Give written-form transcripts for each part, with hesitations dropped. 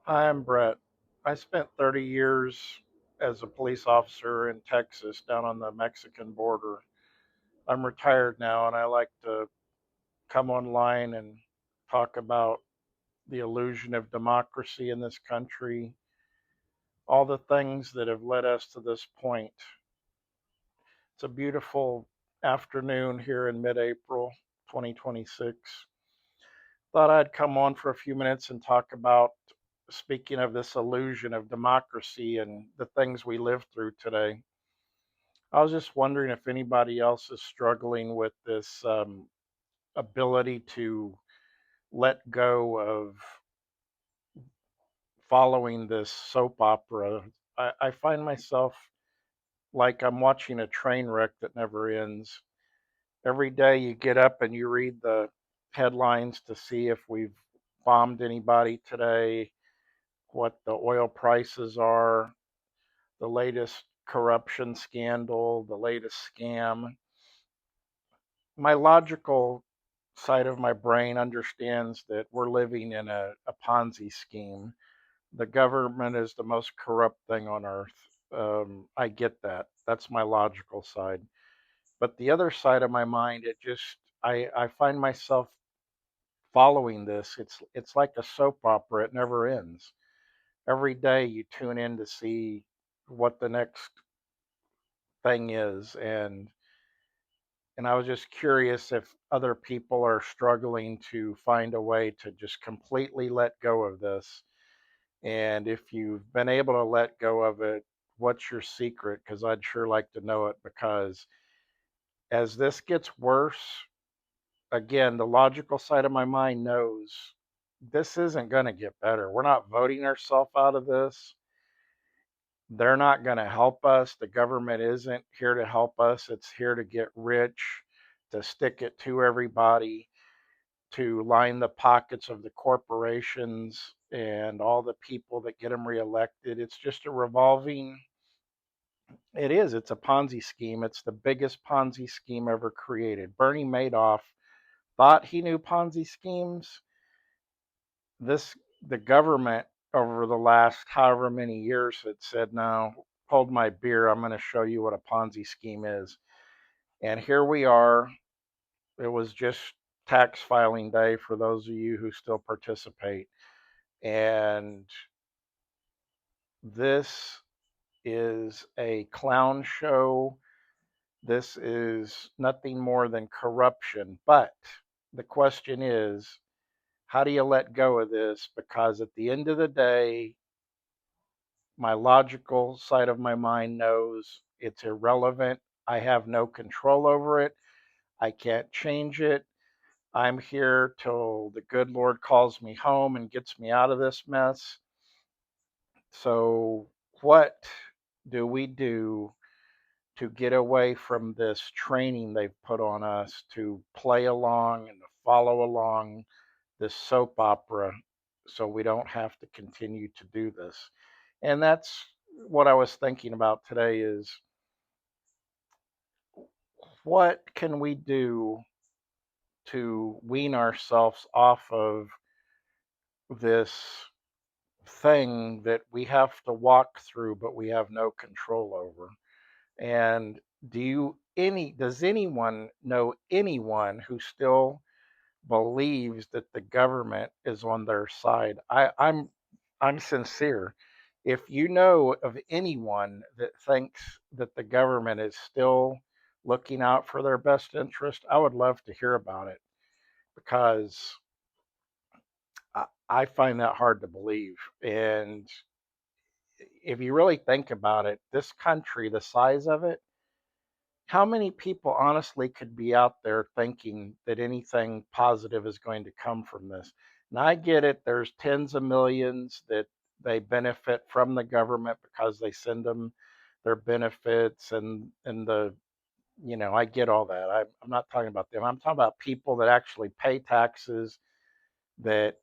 Hi, I'm Brett. I spent 30 years as a police officer in Texas down on the Mexican border. I'm retired now and I like to come online and talk about the illusion of democracy in this country, all the things that have led us to this point. It's a beautiful afternoon here in mid April 2026. Thought I'd come on for a few minutes and talk about, speaking of this illusion of democracy and the things we live through today. I was just wondering if anybody else is struggling with this ability to let go of following this soap opera. I find myself like I'm watching a train wreck that never ends. Every day you get up and you read the headlines to see if we've bombed anybody today, what the oil prices are, the latest corruption scandal, the latest scam. My logical side of my brain understands that we're living in a Ponzi scheme. The government is the most corrupt thing on earth. I get that. That's my logical side. But the other side of my mind, I find myself following this. It's like a soap opera. It never ends. Every day you tune in to see what the next thing is, and I was just curious if other people are struggling to find a way to just completely let go of this. And if you've been able to let go of it, what's your secret? Because I'd sure like to know it. Because as this gets worse, again, the logical side of my mind knows this isn't going to get better. We're not voting ourselves out of this. They're not going to help us. The government isn't here to help us. It's here to get rich, to stick it to everybody, to line the pockets of the corporations and all the people that get them reelected. It's just a revolving, it is, it's a Ponzi scheme. It's the biggest Ponzi scheme ever created. Bernie Madoff thought he knew Ponzi schemes. This, the government over the last however many years had said, no, hold my beer. I'm going to show you what a Ponzi scheme is. And here we are. It was just tax filing day for those of you who still participate. And this is a clown show. This is nothing more than corruption. But the question is, how do you let go of this? Because at the end of the day, my logical side of my mind knows it's irrelevant. I have no control over it. I can't change it. I'm here till the good Lord calls me home and gets me out of this mess. So, what do we do to get away from this training they've put on us to play along and to follow along this soap opera so we don't have to continue to do this? And that's what I was thinking about today is what can we do to wean ourselves off of this thing that we have to walk through but we have no control over? And does anyone know anyone who still believes that the government is on their side? I'm sincere. If you know of anyone that thinks that the government is still looking out for their best interest, I would love to hear about it because I find that hard to believe. And if you really think about it, this country, the size of it, how many people honestly could be out there thinking that anything positive is going to come from this? And I get it, there's tens of millions that they benefit from the government because they send them their benefits and the, I get all that. I'm not talking about them. I'm talking about people that actually pay taxes, that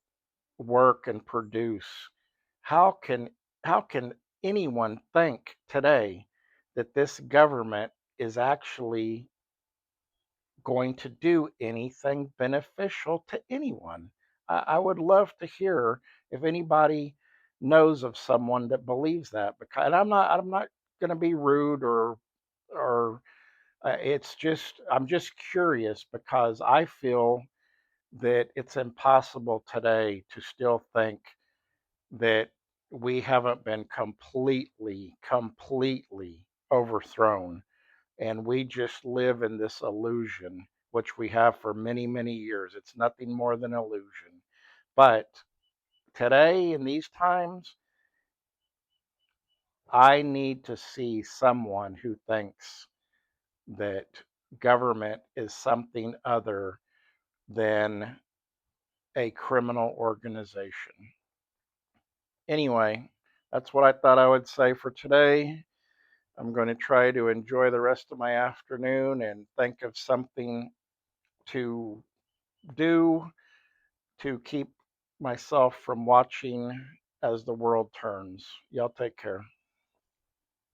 work and produce. How can how can anyone think today that this government is actually going to do anything beneficial to anyone? I would love to hear if anybody knows of someone that believes that. Because and I'm not going to be rude or it's just I'm just curious because I feel that it's impossible today to still think that we haven't been completely overthrown, and we just live in this illusion, which we have for many, many years. It's nothing more than illusion. But today, in these times, I need to see someone who thinks that government is something other than a criminal organization. Anyway, that's what I thought I would say for today. I'm going to try to enjoy the rest of my afternoon and think of something to do to keep myself from watching as the world turns. Y'all take care.